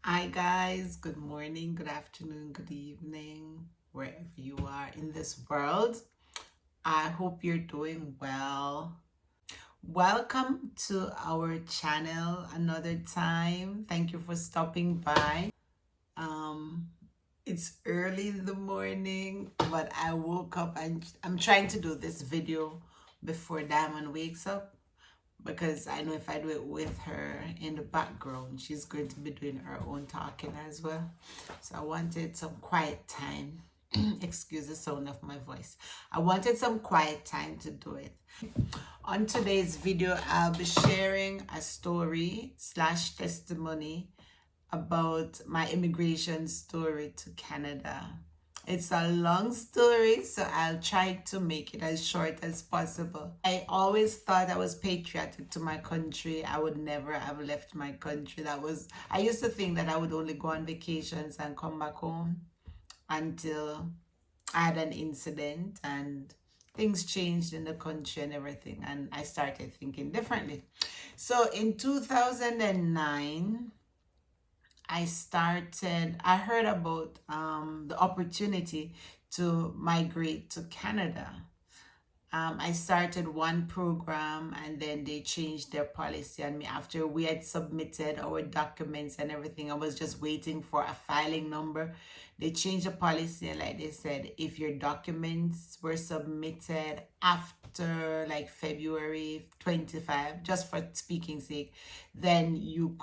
Hi guys, good morning, good afternoon, good evening, wherever you are in this world. I hope you're doing well. Welcome to our channel another time. Thank you for stopping by. Um, it's early in the morning, but I woke up and I'm trying to do this video before Diamond wakes up, because I know if I do it with her in the background, she's going to be doing her own talking as well. So I wanted some quiet time. Excuse the sound of my voice. I wanted some quiet time to do it. On today's video, I'll be sharing a story slash testimony about my immigration story to Canada. It's a long story, so I'll try to make it as short as possible. I always thought I was patriotic to my country. I would never have left my country. I used to think that I would only go on vacations and come back home until I had an incident and things changed in the country and everything, and I started thinking differently. So in 2009, I heard about the opportunity to migrate to Canada. I started one program and then they changed their policy on me after we had submitted our documents and everything. I was just waiting for a filing number. They changed the policy, and like they said, if your documents were submitted after like February 25, just for speaking sake, then you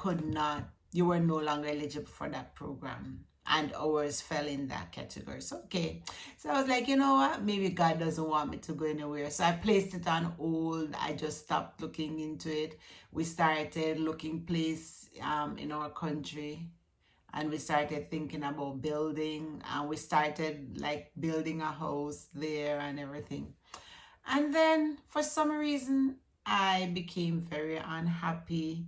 were no longer eligible for that program, and ours fell in that category. So okay, so I was like, you know what, maybe God doesn't want me to go anywhere, so I placed it on hold. I just stopped looking into it. We started looking place in our country, and we started thinking about building, and we started like building a house there and everything. And then for some reason I became very unhappy.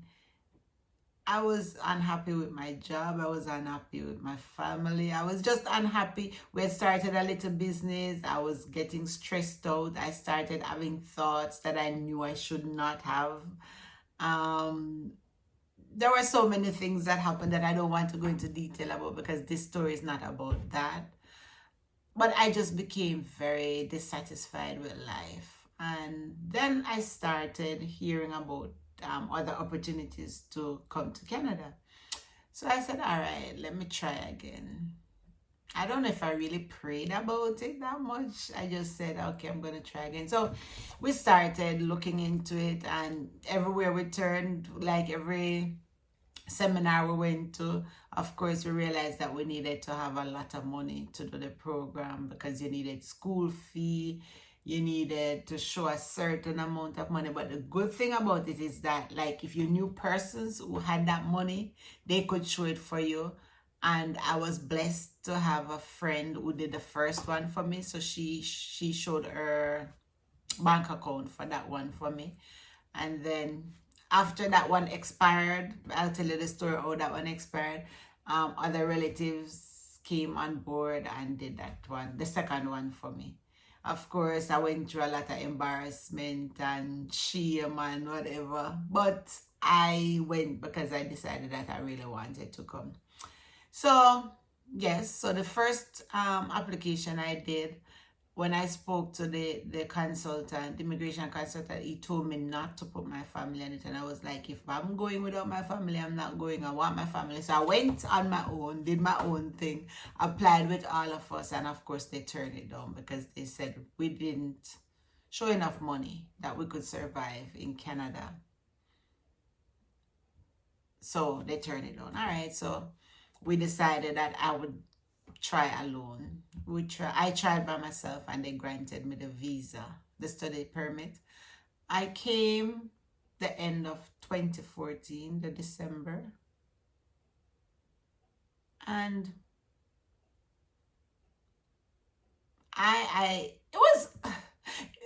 I was unhappy with my job. I was unhappy with my family. I was just unhappy. We had started a little business. I was getting stressed out. I started having thoughts that I knew I should not have. There were so many things that happened that I don't want to go into detail about, because this story is not about that. But I just became very dissatisfied with life. And then I started hearing about other opportunities to come to Canada. So I said, all right, let me try again. I don't know if I really prayed about it that much. I just said, okay, I'm going to try again. So we started looking into it, and everywhere we turned, like every seminar we went to, of course, we realized that we needed to have a lot of money to do the program, because you needed school fee, you needed to show a certain amount of money. But the good thing about it is that, like, if you knew persons who had that money, they could show it for you. And I was blessed to have a friend who did the first one for me. So she showed her bank account for that one for me. And then after that one expired, I'll tell you the story how that one expired. Other relatives came on board and did that one, the second one for me. Of course, I went through a lot of embarrassment and shame and whatever, but I went because I decided that I really wanted to come. So yes, so the first application I did, when I spoke to the consultant, the immigration consultant, he told me not to put my family in it. And I was like, if I'm going without my family, I'm not going. I want my family. So I went on my own, did my own thing, applied with all of us. And of course, they turned it down because they said we didn't show enough money that we could survive in Canada. So they turned it down. All right, so we decided that I would try alone. I tried by myself, and they granted me the visa, the study permit. I came the end of 2014, the December, and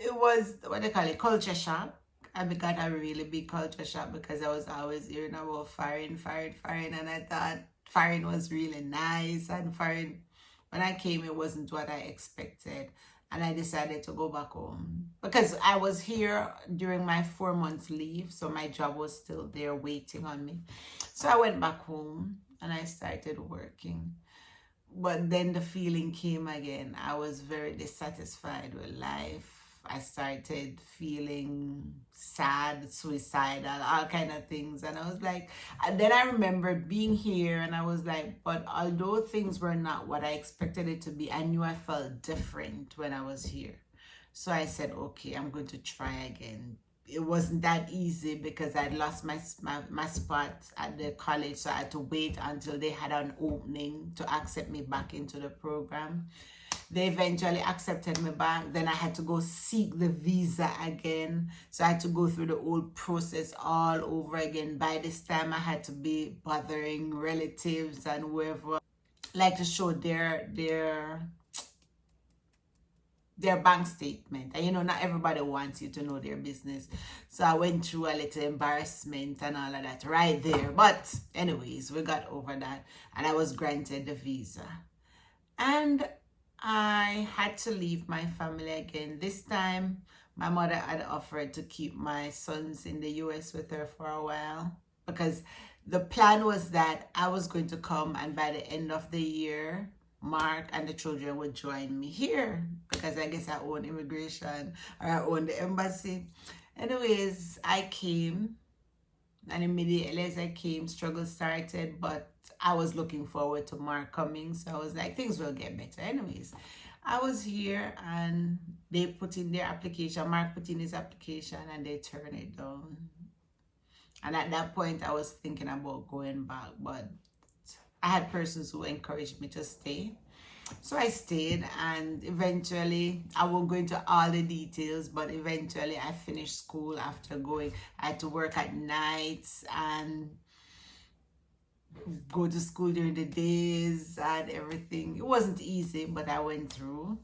it was what they call it, culture shock. I got a really big culture shock because I was always hearing about foreign, and I thought foreign was really nice, and foreign, when I came, it wasn't what I expected. and I decided to go back home because I was here during my 4 months leave, so my job was still there waiting on me. So I went back home and I started working. But then the feeling came again. I was very dissatisfied with life. I started feeling sad, suicidal, all kind of things. And I was like, and then I remembered being here and I was like, but although things were not what I expected it to be, I knew I felt different when I was here. So I said, okay, I'm going to try again. It wasn't that easy because I'd lost my spot at the college, so I had to wait until they had an opening to accept me back into the program. They eventually accepted me back. Then I had to go seek the visa again. So I had to go through the whole process all over again. By this time, I had to be bothering relatives and whoever, like, to show their bank statement. And you know, not everybody wants you to know their business. So I went through a little embarrassment and all of that right there. But anyways, we got over that and I was granted the visa. And I had to leave my family again. This time, my mother had offered to keep my sons in the US with her for a while because the plan was that I was going to come and by the end of the year, Mark and the children would join me here because I guess I own immigration or I own the embassy. Anyways, I came and immediately as I came, struggle started, but I was looking forward to Mark coming. So I was like, things will get better. Anyways, I was here and they put in their application. Mark put in his application and they turned it down. And at that point, I was thinking about going back, but I had persons who encouraged me to stay. So I stayed and eventually, I won't go into all the details, but eventually I finished school after going. I had to work at nights and go to school during the days and everything. It wasn't easy, but I went through.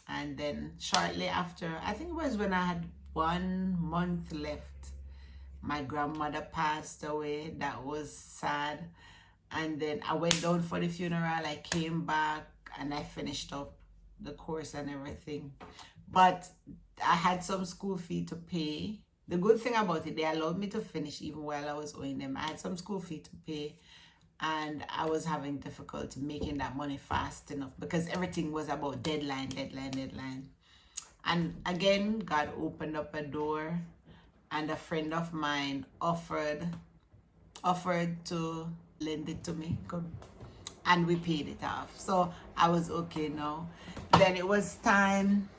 And then shortly after, I think it was when I had 1 month left, my grandmother passed away. That was sad. And then I went down for the funeral. I came back and I finished up the course and everything. But I had some school fee to pay. The good thing about it, they allowed me to finish even while I was owing them. I had some school fee to pay and I was having difficulty making that money fast enough because everything was about deadline. And again, God opened up a door and a friend of mine offered to lend it to me, and we paid it off. So I was okay now. Then it was time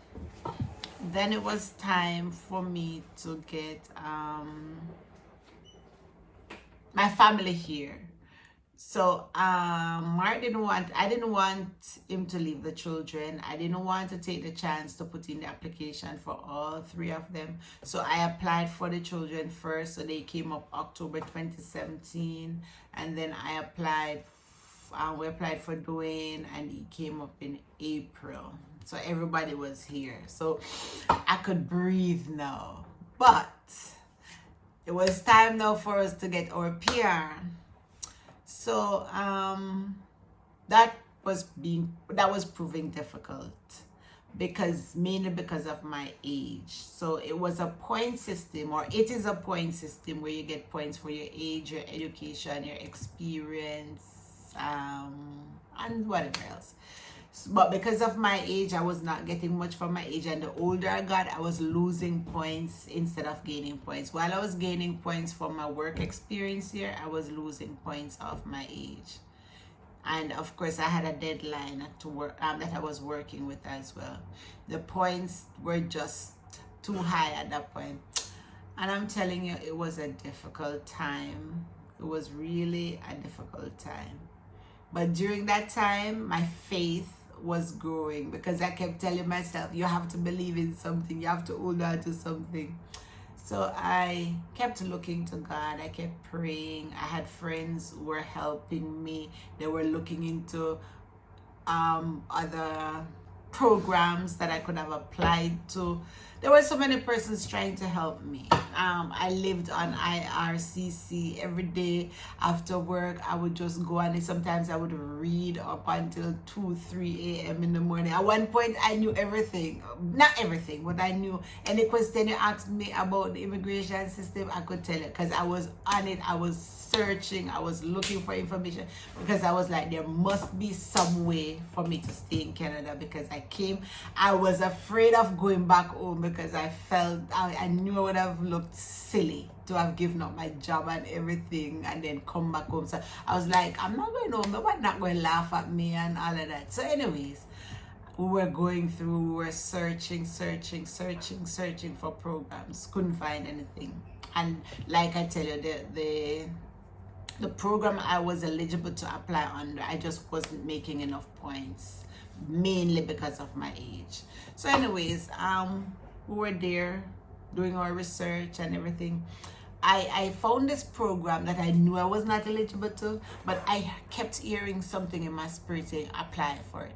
for me to get my family here. So Mark I didn't want him to leave the children. I didn't want to take the chance to put in the application for all 3 of them. So I applied for the children first. So they came up October 2017. And then I applied, we applied for Dwayne and he came up in April. So everybody was here. So I could breathe now. But it was time now for us to get our PR. So that was proving difficult mainly because of my age. So it was a point system, or it is a point system where you get points for your age, your education, your experience, and whatever else. But because of my age, I was not getting much for my age, and the older I got, I was losing points instead of gaining points. While I was gaining points for my work experience here, I was losing points of my age. And of course, I had a deadline to work that I was working with as well. The points were just too high at that point. And I'm telling you, it was a difficult time. It was really a difficult time. But during that time, my faith was growing because I kept telling myself, you have to believe in something, you have to hold on to something. So I kept looking to God. I kept praying. I had friends who were helping me. They were looking into other programs that I could have applied to there were so many persons trying to help me. I lived on IRCC every day after work. I would just go on it. Sometimes I would read up until 2, 3 a.m. in the morning. At one point, I knew everything. Not everything, but I knew any question you asked me about the immigration system, I could tell it because I was on it. I was searching. I was looking for information because I was like, there must be some way for me to stay in Canada because I was afraid of going back home because I felt, I knew I would have looked silly to have given up my job and everything and then come back home. So I was like, I'm not going home. Nobody's not going to laugh at me and all of that. So anyways, we were going through, we were searching for programs. Couldn't find anything. And like I tell you, the program I was eligible to apply under, I just wasn't making enough points, mainly because of my age. So anyways, we were there doing our research and everything. I found this program that I knew I was not eligible to, but I kept hearing something in my spirit saying, apply for it.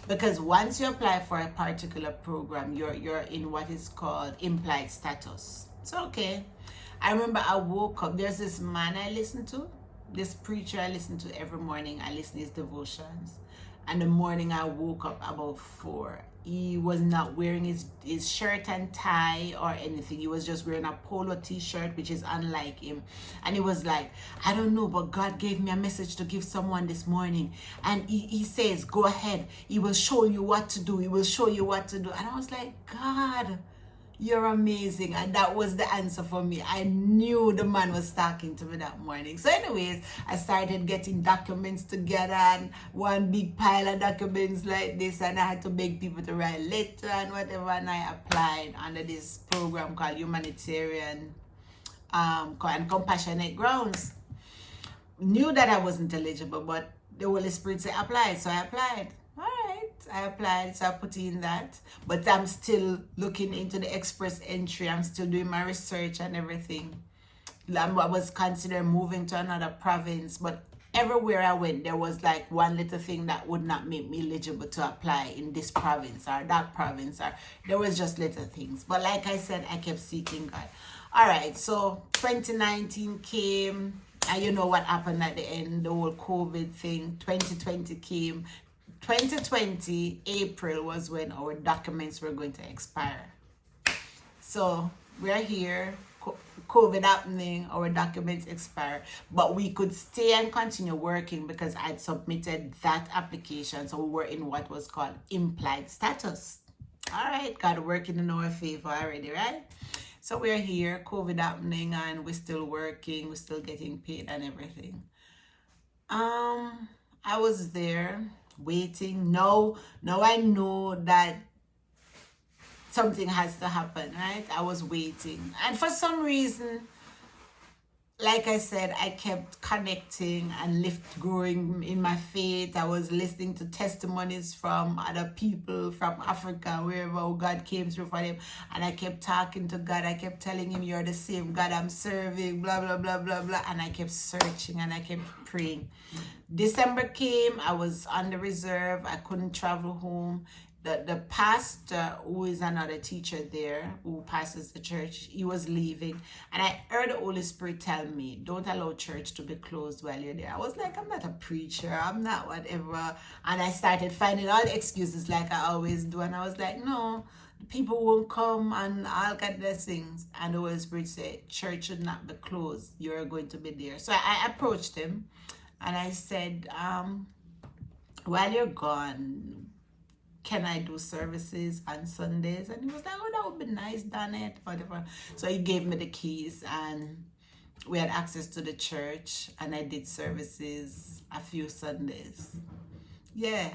Because once you apply for a particular program, you're in what is called implied status. So okay. I remember I woke up, there's this man I listen to, this preacher I listen to every morning. I listen to his devotions. And the morning I woke up about 4. He was not wearing his shirt and tie or anything. He was just wearing a polo t-shirt, which is unlike him. And he was like, I don't know, but God gave me a message to give someone this morning. And he says, go ahead. He will show you what to do. He will show you what to do. And I was like, God, you're amazing. And that was the answer for me. I knew the man was talking to me that morning. So anyways, I started getting documents together and one big pile of documents like this, and I had to beg people to write letter and whatever, and I applied under this program called Humanitarian and Compassionate Grounds. Knew that I wasn't eligible, but the Holy Spirit said apply, so I applied. I applied, so I put in that, but I'm still looking into the express entry. I'm still doing my research and everything. I was considering moving to another province, but everywhere I went, there was like one little thing that would not make me eligible to apply in this province or that province, or there was just little things. But like I said, I kept seeking God. All right, so 2019 came, and you know what happened at the end, the whole COVID thing. 2020 came. 2020 April was when our documents were going to expire. So we're here, COVID happening, our documents expire, but we could stay and continue working because I'd submitted that application. So we were in what was called implied status. All right, God working in our favor already, right? So we're here, COVID happening, and we're still working, we're still getting paid and everything. I was there waiting. Now I know that something has to happen, right? I was waiting, and for some reason, like I said, I kept connecting and growing in my faith. I was listening to testimonies from other people from Africa, wherever God came through for them, and I kept talking to God. I kept telling him, you're the same God I'm serving, blah blah blah blah blah, and I kept searching and I kept praying. December came, I was on the reserve, I couldn't travel home. The pastor, who is another teacher there, who pastors the church, he was leaving. And I heard the Holy Spirit tell me, don't allow church to be closed while you're there. I was like, I'm not a preacher, I'm not whatever. And I started finding all the excuses like I always do. And I was like, no, people won't come and all kind of things. And the Holy Spirit said, church should not be closed. You're going to be there. So I approached him and I said, while you're gone, can I do services on Sundays? And he was like, oh, that would be nice, done it, whatever. So he gave me the keys and we had access to the church, and I did services a few Sundays. Yeah.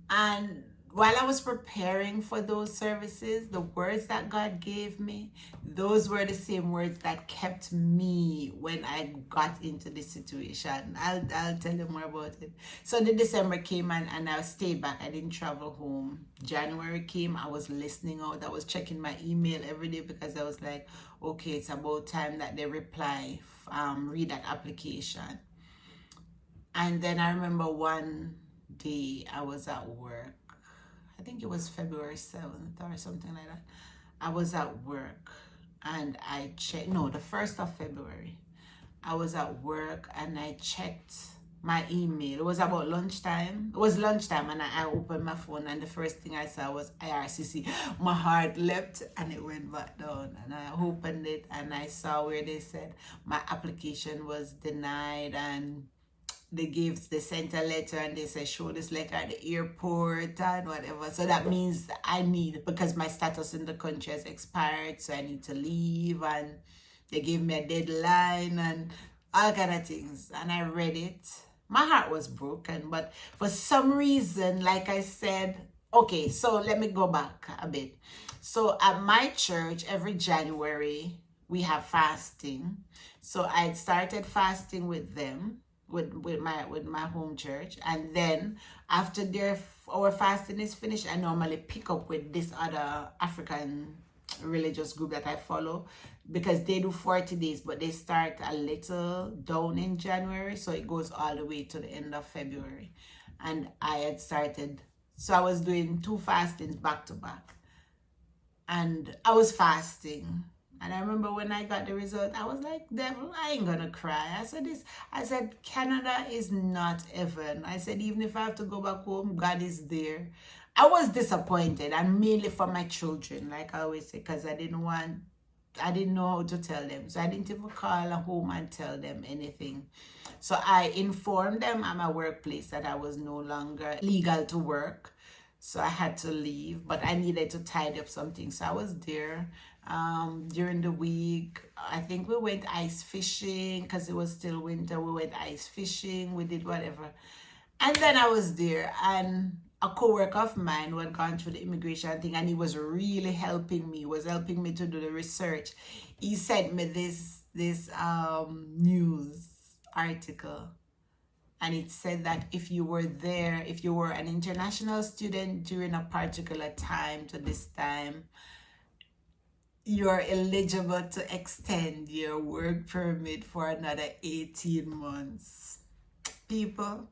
And while I was preparing for those services, the words that God gave me, those were the same words that kept me when I got into this situation. I'll tell you more about it. So the December came and I stayed back. I didn't travel home. January came, I was listening out. I was checking my email every day because I was like, okay, it's about time that they reply, read that application. And then I remember one day I was at work. I think it was February 7th or something like that. I was at work and I checked, no, the 1st of February. I was at work and I checked my email. It was about lunchtime. It was lunchtime and I opened my phone and the first thing I saw was IRCC. My heart leapt and it went back down, and I opened it and I saw where they said my application was denied, and they sent a letter and they said show this letter at the airport and whatever. So that means I need, because my status in the country has expired, so I need to leave, and they gave me a deadline and all kind of things. And I read it. My heart was broken, but for some reason, like I said, okay, so let me go back a bit. So at my church, every January, we have fasting. So I started fasting with them, with my home church, and then after our fasting is finished, I normally pick up with this other African religious group that I follow, because they do 40 days, but they start a little down in January, so it goes all the way to the end of February. And I had started, so I was doing 2 fastings back to back, and I was fasting. And I remember when I got the result, I was like, devil, I ain't gonna cry. I said, Canada is not heaven. I said, even if I have to go back home, God is there. I was disappointed, and mainly for my children, like I always say, because I didn't know how to tell them. So I didn't even call home and tell them anything. So I informed them at my workplace that I was no longer legal to work. So I had to leave, but I needed to tidy up something. So I was there during the week. I think we went ice fishing because it was still winter. We went ice fishing. We did whatever. And then I was there, and a co-worker of mine who had gone through the immigration thing, and he was really helping me, to do the research. He sent me this news article, and it said that if you were an international student during a particular time to this time, you're eligible to extend your work permit for another 18 months. People,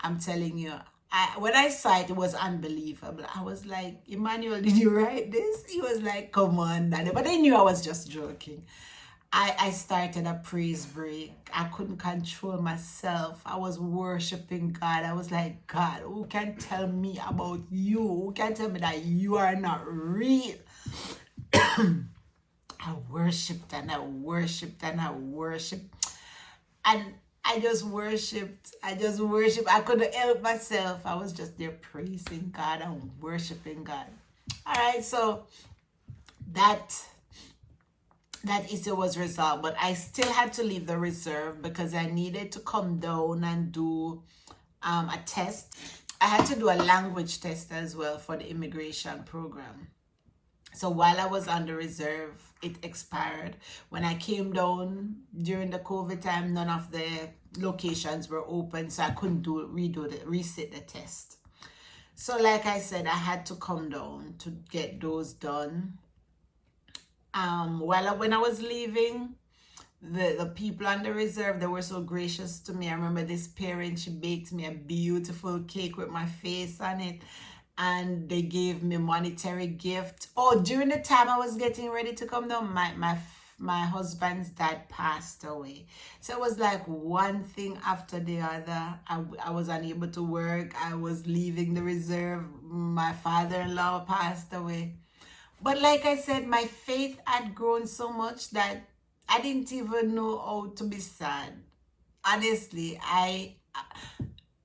I'm telling you, when I saw it, it was unbelievable. I was like, Emmanuel, did you write this? He was like, come on, Daddy. But I knew I was just joking. I started a praise break. I couldn't control myself. I was worshiping God. I was like, God, who can tell me about you? Who can tell me that you are not real? I worshipped and I worshipped and I worshipped. And I just worshipped. I couldn't help myself. I was just there praising God and worshiping God. All right, so that issue was resolved, but I still had to leave the reserve because I needed to come down and do a test. I had to do a language test as well for the immigration program. So while I was on the reserve, it expired. When I came down during the COVID time, none of the locations were open, so I couldn't resit the test. So like I said, I had to come down to get those done. When I was leaving, the people on the reserve, they were so gracious to me. I remember this parent, she baked me a beautiful cake with my face on it, and they gave me monetary gift. Oh, during the time I was getting ready to come down, my husband's dad passed away. So it was like one thing after the other. I was unable to work. I was leaving the reserve. My father-in-law passed away. But like I said, my faith had grown so much that I didn't even know how to be sad. Honestly,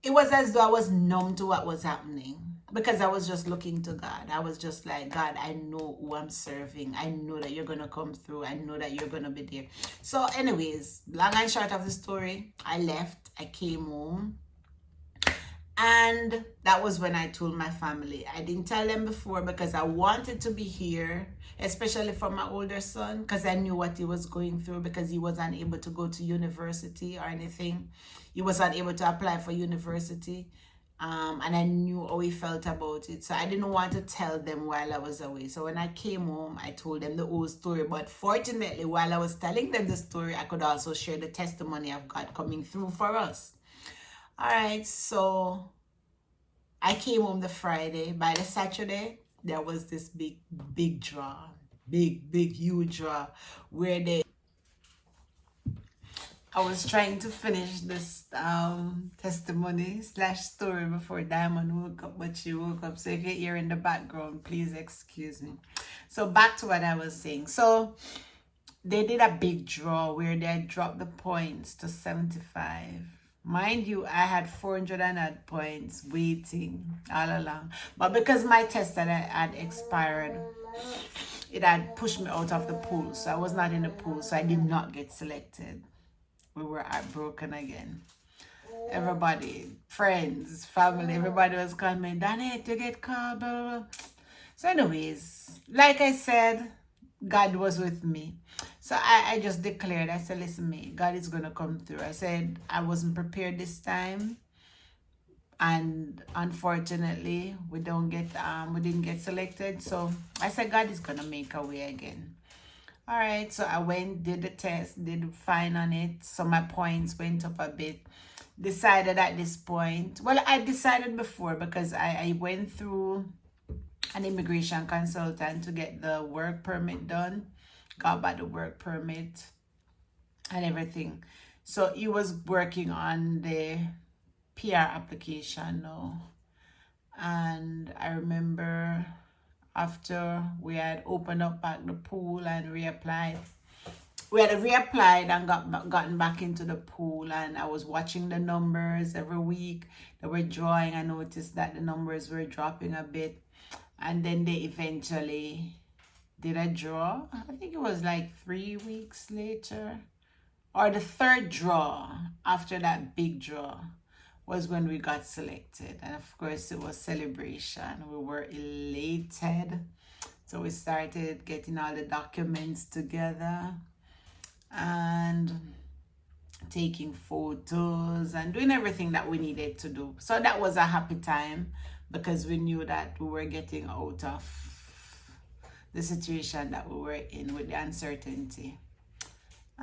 it was as though I was numb to what was happening, because I was just looking to God. I was just like, God, I know who I'm serving. I know that you're going to come through. I know that you're going to be there. So anyways, long and short of the story, I left. I came home. And that was when I told my family. I didn't tell them before because I wanted to be here, especially for my older son, because I knew what he was going through, because he wasn't able to go to university or anything. He wasn't able to apply for university. And I knew how he felt about it. So I didn't want to tell them while I was away. So when I came home, I told them the whole story. But fortunately, while I was telling them the story, I could also share the testimony of God coming through for us. All right, so I came home the Friday. By the Saturday, there was this big draw, big huge draw, where I was trying to finish this testimony slash story before Diamond woke up, but she woke up. So if you hear in the background, please excuse me. So back to what I was saying. So they did a big draw where they dropped the points to 75. Mind you, I had 400 and odd points waiting all along. But because my test that I had expired, it had pushed me out of the pool. So I was not in the pool. So I did not get selected. We were heartbroken again. Everybody, friends, family, everybody was calling me, Danette, you get called, blah, blah, blah. So anyways, like I said, God was with me. So I just declared, I said, listen, me, God is going to come through. I said, I wasn't prepared this time. And unfortunately, we didn't get selected. So I said, God is going to make a way again. All right, so I went, did the test, did fine on it. So my points went up a bit. Decided at this point, well, I decided before because I went through an immigration consultant to get the work permit done. Got back the work permit and everything. So he was working on the PR application now. And I remember after we had opened up back the pool and reapplied. We had reapplied and gotten back into the pool, and I was watching the numbers every week. They were drawing. I noticed that the numbers were dropping a bit. And then they eventually did a draw. I think it was like 3 weeks later. Or the third draw after that big draw was when we got selected. And of course, it was celebration. We were elated. So we started getting all the documents together and taking photos and doing everything that we needed to do. So that was a happy time because we knew that we were getting out of the situation that we were in with the uncertainty.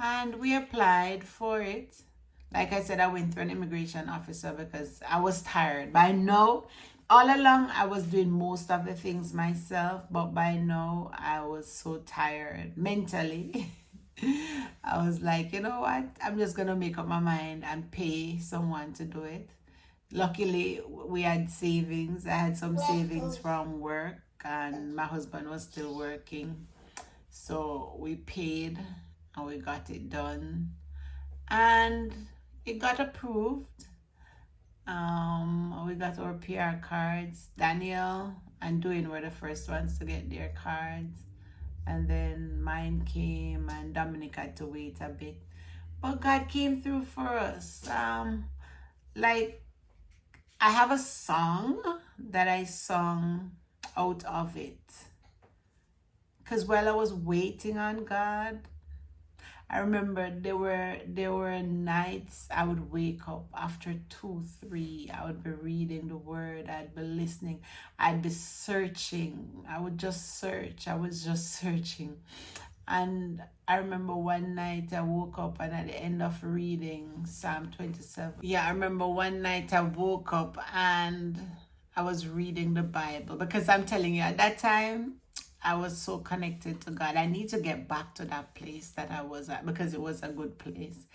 And we applied for it. Like I said, I went through an immigration officer because I was tired. By now, all along, I was doing most of the things myself. But by now, I was so tired mentally. I was like, you know what? I'm just going to make up my mind and pay someone to do it. Luckily, we had savings. I had some savings from work. And my husband was still working. So we paid and we got it done. And it got approved. We got our PR cards. Daniel and Dwayne were the first ones to get their cards. And then mine came and Dominic had to wait a bit. But God came through for us. Like, I have a song that I sung out of it. Because while I was waiting on God, I remember there were nights I would wake up after 2, 3. I would be reading the word. I'd be listening. I'd be searching. I would just search. I was just searching. And I remember one night I woke up and at the end of reading Psalm 27. Yeah, I remember one night I woke up and I was reading the Bible. Because I'm telling you, at that time, I was so connected to God. I need to get back to that place that I was at because it was a good place.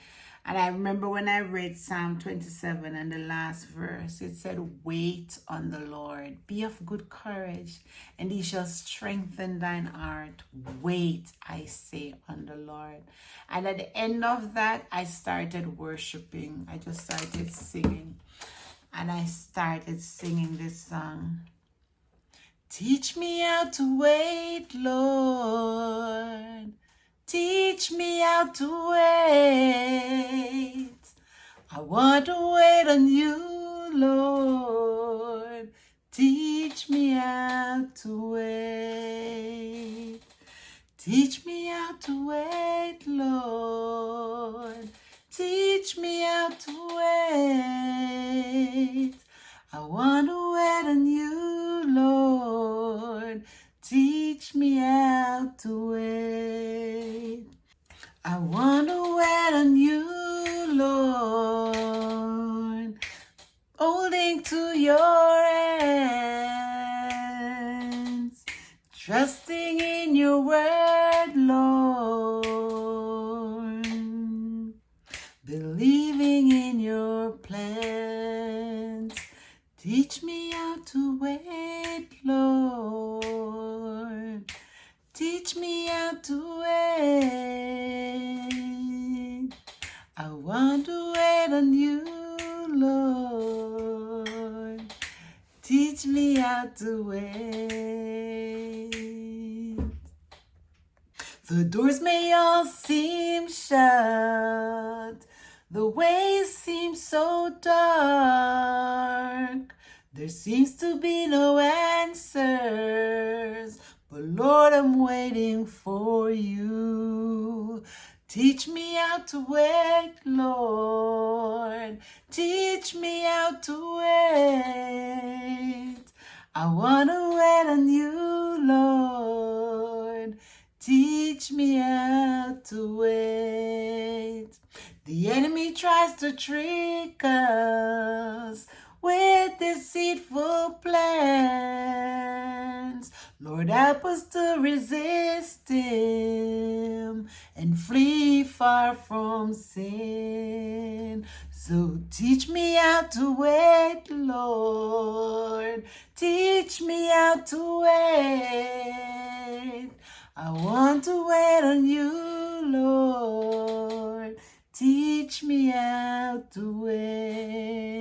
And I remember when I read Psalm 27 and the last verse, it said, wait on the Lord, be of good courage, and he shall strengthen thine heart. Wait, I say, on the Lord. And at the end of that, I started worshiping. I just started singing. And I started singing this song. Teach me how to wait, Lord. Teach me how to wait. I want to wait on you, Lord. Teach me how to wait. Teach me how to wait, Lord. Teach me how to wait. I want to wait on you, Lord. Teach me how to wait. I want to wait on you, Lord. Holding to your believing in your plans. Teach me how to wait, Lord. Teach me how to wait. I want to wait on you, Lord. Teach me how to wait. The doors may all seem shut. The ways seem so dark. There seems to be no answers. But Lord, I'm waiting for you. Teach me how to wait, Lord. Teach me how to wait. I want to wait on you, Lord. Teach me how to wait. The enemy tries to trick us with deceitful plans. Lord, help us to resist him and flee far from sin. So teach me how to wait, Lord. Teach me how to wait. I want to wait on you, Lord. Teach me how to wait.